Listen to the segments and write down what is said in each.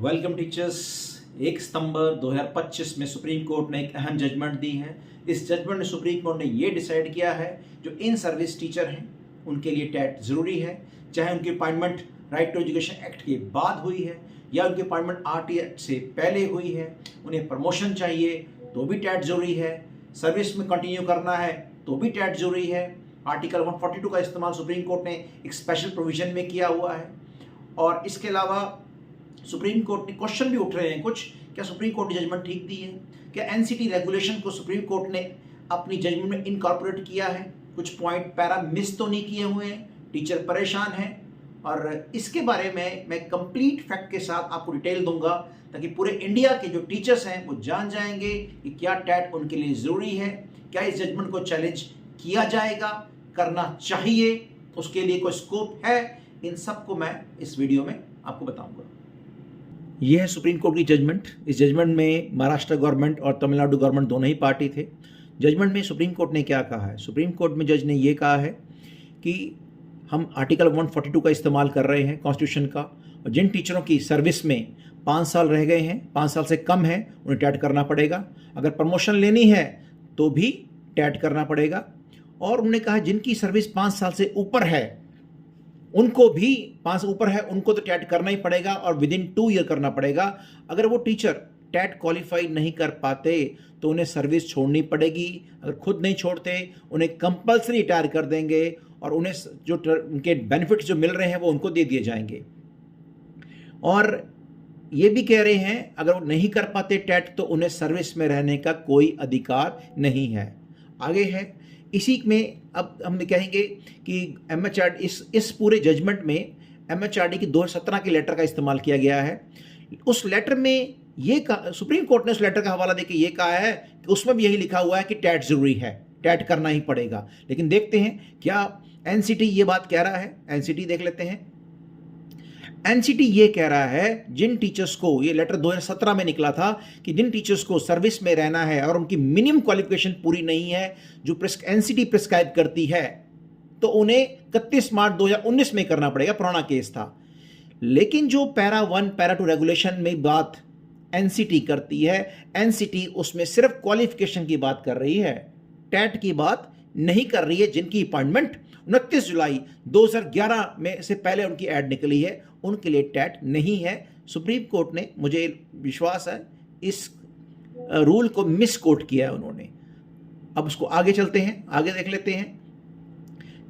Welcome teachers. 1 सितंबर 2025 में supreme court ने एक अहम जजमेंट दी है। इस जजमेंट में सुप्रीम कोर्ट ने ये डिसाइड किया है जो इन सर्विस टीचर हैं उनके लिए टेट ज़रूरी है, चाहे उनकी appointment right to education act के बाद हुई है या उनकी अपॉइंटमेंट आरटी एक्ट से पहले हुई है। उन्हें प्रमोशन चाहिए तो भी टेट ज़रूरी है, सर्विस में कंटिन्यू करना है तो भी टेट ज़रूरी है। आर्टिकल 142 का इस्तेमाल सुप्रीम कोर्ट ने एक स्पेशल प्रोविजन में किया हुआ है। और इसके अलावा सुप्रीम कोर्ट ने क्वेश्चन भी उठ रहे हैं कुछ, क्या सुप्रीम कोर्ट ने जजमेंट ठीक दी है? क्या एनसीटी रेगुलेशन को सुप्रीम कोर्ट ने अपनी जजमेंट में इनकॉर्पोरेट किया है? कुछ पॉइंट पैरा मिस तो नहीं किए हुए हैं? टीचर परेशान हैं और इसके बारे में मैं कंप्लीट फैक्ट के साथ आपको डिटेल दूंगा ताकि पूरे इंडिया के जो टीचर्स हैं वो जान जाएंगे कि क्या टेट उनके लिए ज़रूरी है, क्या इस जजमेंट को चैलेंज किया जाएगा, करना चाहिए, उसके लिए कोई स्कोप है। इन सब को मैं इस वीडियो में आपको बताऊंगा। यह है सुप्रीम कोर्ट की जजमेंट। इस जजमेंट में महाराष्ट्र गवर्नमेंट और तमिलनाडु गवर्नमेंट दोनों ही पार्टी थे। जजमेंट में सुप्रीम कोर्ट ने क्या कहा है? सुप्रीम कोर्ट में जज ने ये कहा है कि हम आर्टिकल 142 का इस्तेमाल कर रहे हैं कॉन्स्टिट्यूशन का, और जिन टीचरों की सर्विस में 5 साल रह गए हैं, 5 साल से कम है, उन्हें टैट करना पड़ेगा। अगर प्रमोशन लेनी है तो भी टैट करना पड़ेगा। और उन्होंने कहा जिनकी सर्विस 5 साल से ऊपर है उनको भी 5 से ऊपर है उनको तो टैट करना ही पड़ेगा और विद इन 2 ईयर करना पड़ेगा। अगर वो टीचर टैट क्वालिफाई नहीं कर पाते तो उन्हें सर्विस छोड़नी पड़ेगी। अगर खुद नहीं छोड़ते उन्हें कंपल्सरी रिटायर कर देंगे और उन्हें जो उनके बेनिफिट्स जो मिल रहे हैं वो उनको दे दिए जाएंगे। और ये भी कह रहे हैं अगर वो नहीं कर पाते टैट तो उन्हें सर्विस में रहने का कोई अधिकार नहीं है। आगे है इसी में अब हम कहेंगे कि एमएचआरडी इस पूरे जजमेंट में एमएचआरडी की 2017 के लेटर का इस्तेमाल किया गया है। उस लेटर में ये सुप्रीम कोर्ट ने उस लेटर का हवाला देकर ये कहा है कि उसमें भी यही लिखा हुआ है कि टैट ज़रूरी है, टैट करना ही पड़ेगा। लेकिन देखते हैं क्या एनसीटी ये बात कह रहा है। एनसीटी देख लेते हैं। एनसीटी ये कह रहा है जिन टीचर्स को, ये लेटर 2017 में निकला था कि जिन टीचर्स को सर्विस में रहना है और उनकी मिनिमम क्वालिफिकेशन पूरी नहीं है जो एनसीटी प्रिस्क्राइब करती है तो उन्हें 31 मार्च 2019 में करना पड़ेगा। पुराना केस था। लेकिन जो पैरा 1 पैरा 2 रेगुलेशन में बात एनसीटी करती है, एनसीटी उसमें सिर्फ क्वालिफिकेशन की बात कर रही है, टैट की बात नहीं कर रही है। जिनकी अपॉइंटमेंट 29 जुलाई 2011 में से पहले उनकी ऐड निकली है उनके लिए टैट नहीं है। सुप्रीम कोर्ट ने, मुझे विश्वास है, इस रूल को मिस कोट किया है उन्होंने। अब उसको आगे चलते हैं, आगे देख लेते हैं।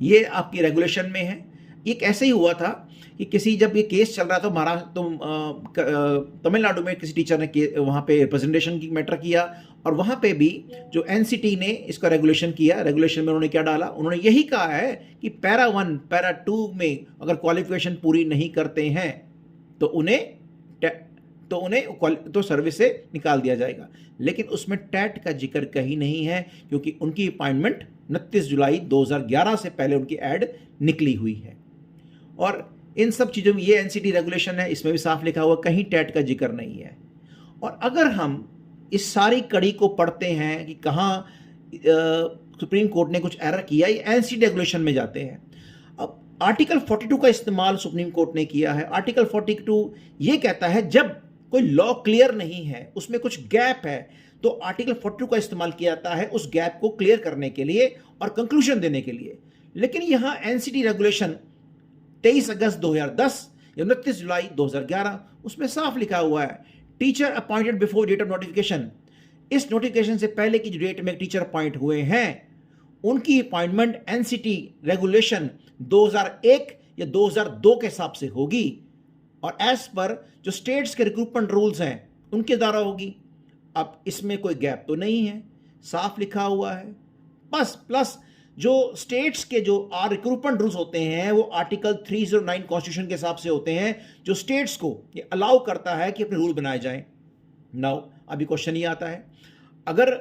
ये आपकी रेगुलेशन में है। एक ऐसे ही हुआ था कि जब ये केस चल रहा था महाराष्ट्र तमिलनाडु में किसी टीचर ने वहाँ पे रिप्रेजेंटेशन की मैटर किया और वहाँ पे भी जो एनसीटी ने इसका रेगुलेशन किया। रेगुलेशन में उन्होंने क्या डाला? उन्होंने यही कहा है कि पैरा 1 पैरा 2 में अगर क्वालिफिकेशन पूरी नहीं करते हैं तो उन्हें सर्विस से निकाल दिया जाएगा। लेकिन उसमें टैट का जिक्र कहीं नहीं है क्योंकि उनकी अपॉइंटमेंट 29 जुलाई 2011 से पहले उनकी ऐड निकली हुई है। और इन सब चीज़ों में ये एनसीटी रेगुलेशन है, इसमें भी साफ लिखा हुआ कहीं टैट का जिक्र नहीं है। और अगर हम इस सारी कड़ी को पढ़ते हैं कि कहाँ सुप्रीम कोर्ट ने कुछ एरर किया, ये एनसीटी रेगुलेशन में जाते हैं। अब आर्टिकल 42 का इस्तेमाल सुप्रीम कोर्ट ने किया है। आर्टिकल 42 ये कहता है जब कोई लॉ क्लियर नहीं है, उसमें कुछ गैप है, तो आर्टिकल 42 का इस्तेमाल किया जाता है उस गैप को क्लियर करने के लिए और कंक्लूजन देने के लिए। लेकिन यहाँ एनसीटी रेगुलेशन 23 अगस्त 2010 या 29 जुलाई 2011 उसमें साफ लिखा हुआ है teacher appointed before date of notification. इस नोटिफिकेशन से पहले की जो डेट में टीचर अपॉइंट हुए हैं उनकी अपॉइंटमेंट एनसीटी रेगुलेशन 2001 या 2002 के हिसाब से होगी और एज पर जो स्टेट्स के रिक्रूटमेंट रूल्स हैं उनके द्वारा होगी। अब इसमें कोई गैप तो नहीं है, साफ लिखा हुआ है। बस प्लस जो स्टेट्स के जो रिक्रूटमेंट रूल्स होते हैं वो आर्टिकल 309 कॉन्स्टिट्यूशन के हिसाब से होते हैं जो स्टेट्स को ये अलाउ करता है कि अपने रूल बनाए जाएं। नाउ अभी क्वेश्चन ये आता है, अगर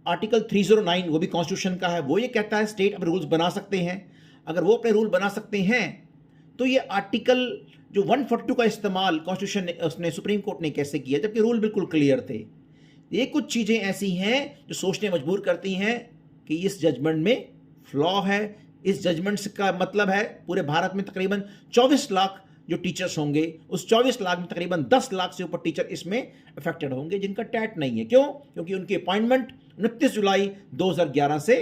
आर्टिकल 309 वो भी कॉन्स्टिट्यूशन का है, वो ये कहता है स्टेट अपने रूल्स बना सकते हैं, अगर वो अपने रूल बना सकते हैं तो ये आर्टिकल जो 142 का इस्तेमाल कॉन्स्टिट्यूशन ने सुप्रीम कोर्ट ने कैसे किया जबकि रूल बिल्कुल क्लियर थे? ये कुछ चीज़ें ऐसी हैं जो सोचने मजबूर करती हैं कि इस जजमेंट में फ्लॉ है। इस जजमेंट का मतलब है पूरे भारत में तकरीबन 24 लाख जो टीचर्स होंगे, उस 24 लाख में तकरीबन 10 लाख से ऊपर टीचर इसमें अफेक्टेड होंगे जिनका टैट नहीं है। क्यों? क्योंकि उनकी अपॉइंटमेंट 29 जुलाई 2011 से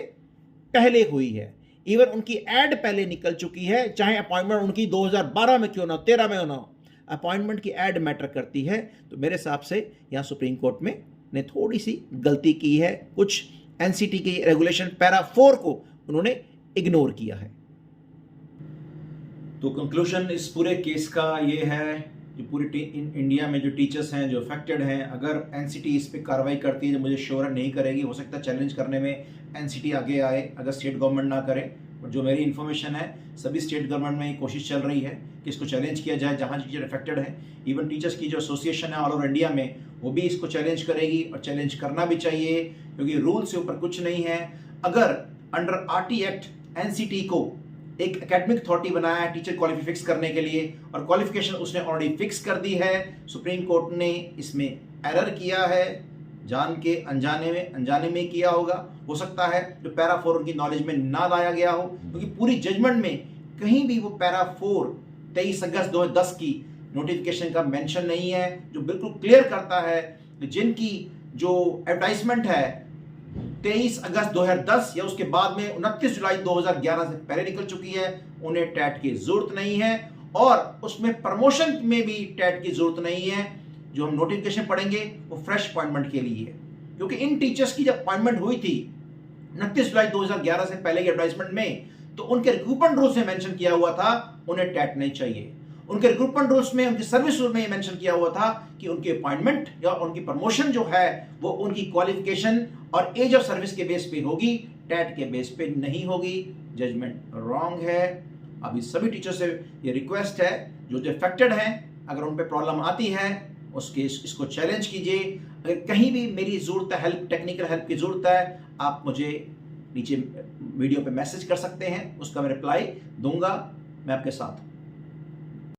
पहले हुई है। इवन उनकी एड पहले निकल चुकी है, चाहे अपॉइंटमेंट उनकी 2012 में क्यों ना, 13 में हो ना, अपॉइंटमेंट की एड मैटर करती है। तो मेरे हिसाब से यहाँ सुप्रीम कोर्ट में ने थोड़ी सी गलती की है, कुछ एनसीटी की रेगुलेशन पैरा 4 को उन्होंने इग्नोर किया है। तो कंक्लूजन इस पूरे केस का ये है, जो पूरे इंडिया में जो टीचर्स हैं जो अफेक्टेड हैं, अगर एनसीटी इस पे कार्रवाई करती है, जो मुझे श्योर नहीं करेगी, हो सकता है चैलेंज करने में एनसीटी आगे आए अगर स्टेट गवर्नमेंट ना करे। बट जो मेरी इन्फॉर्मेशन है, सभी स्टेट गवर्नमेंट में कोशिश चल रही है कि इसको चैलेंज किया जाए जहाँ टीचर अफेक्टेड है। इवन टीचर्स की जो एसोसिएशन है ऑल ओवर इंडिया में, वो भी इसको चैलेंज करेगी और चैलेंज करना भी चाहिए, क्योंकि रूल से ऊपर कुछ नहीं है। अगर अंडर आरटी एक्ट एनसीटी को एक एकेडमिक अथॉरिटी बनाया है टीचर क्वालिफिकेशन फिक्स करने के लिए, और क्वालिफिकेशन उसने ऑलरेडी फिक्स कर दी है। सुप्रीम कोर्ट ने इसमें एरर किया है, जान के अनजाने में किया होगा। हो सकता है जो पैरा 4 उनकी नॉलेज में ना लाया गया हो, क्योंकि पूरी जजमेंट में कहीं भी वो पैरा 4 23 अगस्त 2010 की नोटिफिकेशन का मेंशन नहीं है, जो बिल्कुल क्लियर करता है कि जिनकी जो एडवर्टाइजमेंट है 23 अगस्त 2010 या उसके बाद में 29 जुलाई 2011 से पहले निकल चुकी है, उन्हें टैट की जरूरत नहीं है। और उसमें प्रमोशन में भी टैट की जरूरत नहीं है। जो हम नोटिफिकेशन पढ़ेंगे वो फ्रेश अपॉइंटमेंट के लिए है, क्योंकि इन टीचर्स की जब अपॉइंटमेंट हुई थी 29 जुलाई 2011 से पहले की एडवर्टाइजमेंट में, तो उनके रिक्रूटमेंट रूल्स में मेंशन किया हुआ था उन्हें टैट नहीं चाहिए। उनके रिक्रूटमेंट रूल्स में, उनके सर्विस रूल में ये मेंशन किया हुआ था कि उनकी अपॉइंटमेंट या उनकी प्रमोशन जो है वो उनकी क्वालिफिकेशन और एज ऑफ सर्विस के बेस पे होगी, टैट के बेस पे नहीं होगी। जजमेंट रॉन्ग है। अभी सभी टीचर से ये रिक्वेस्ट है, जो अफेक्टेड हैं, अगर उन पे प्रॉब्लम आती है उसके इसको चैलेंज कीजिए। अगर कहीं भी मेरी जरूरत है, हेल्प, टेक्निकल हेल्प की जरूरत है, आप मुझे नीचे वीडियो पे मैसेज कर सकते हैं, उसका मैं रिप्लाई दूंगा। मैं आपके साथ हूं।